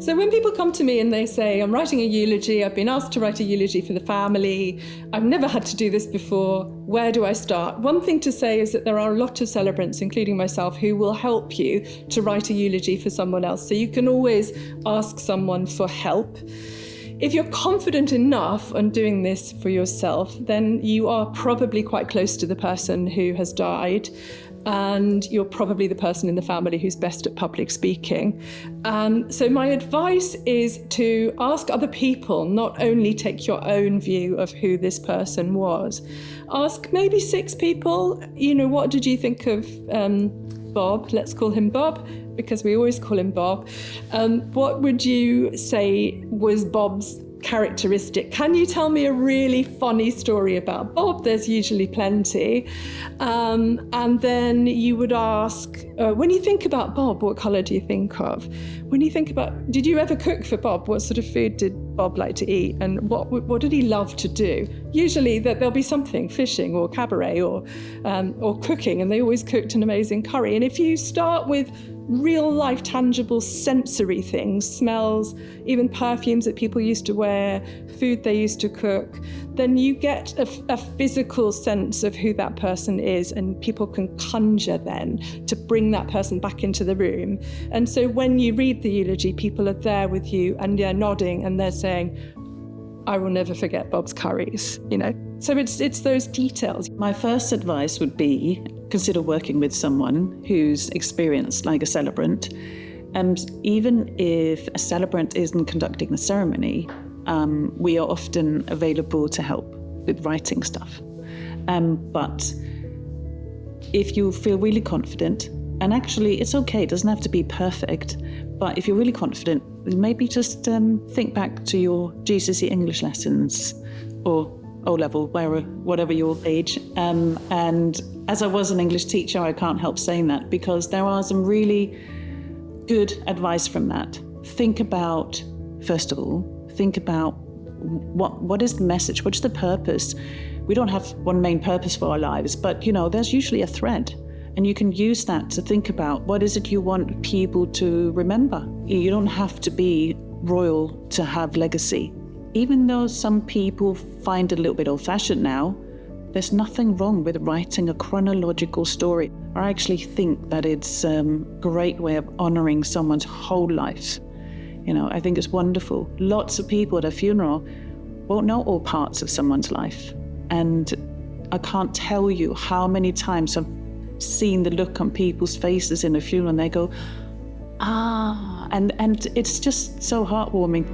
So when people come to me and they say, I'm writing a eulogy, I've been asked to write a eulogy for the family, I've never had to do this before, where do I start? One thing to say is that there are a lot of celebrants, including myself, who will help you to write a eulogy for someone else. So you can always ask someone for help. If you're confident enough on doing this for yourself, then you are probably quite close to the person who has died, and you're probably the person in the family who's best at public speaking. So my advice is to ask other people, not only take your own view of who this person was. Ask maybe 6 people, what did you think of Bob? Let's call him Bob, because we always call him Bob. What would you say was Bob's characteristic? Can you tell me a really funny story about Bob? There's usually plenty. And then you would ask, when you think about Bob, what colour do you think of? When you think about, did you ever cook for Bob? What sort of food did Bob like to eat? And what did he love to do? Usually there'll be something, fishing or cabaret or cooking, and they always cooked an amazing curry. And if you start with real life tangible sensory things, smells, even perfumes that people used to wear, food they used to cook, then you get a physical sense of who that person is, and people can conjure then to bring that person back into the room. And so when you read the eulogy, people are there with you and they're nodding and they're saying, I will never forget Bob's curries, So it's those details. My first advice would be consider working with someone who's experienced like a celebrant. And even if a celebrant isn't conducting the ceremony, we are often available to help with writing stuff. But if you feel really confident, and actually it's okay, it doesn't have to be perfect, but if you're really confident, maybe just think back to your GCSE English lessons or O-level, whatever your age. And as I was an English teacher, I can't help saying that, because there are some really good advice from that. First of all, think about what is the message, what's the purpose? We don't have one main purpose for our lives, but there's usually a thread. And you can use that to think about what is it you want people to remember. You don't have to be royal to have legacy. Even though some people find it a little bit old-fashioned now, there's nothing wrong with writing a chronological story. I actually think that it's a great way of honoring someone's whole life. I think it's wonderful. Lots of people at a funeral won't know all parts of someone's life. And I can't tell you how many times I've seen the look on people's faces in a funeral and they go, and it's just so heartwarming.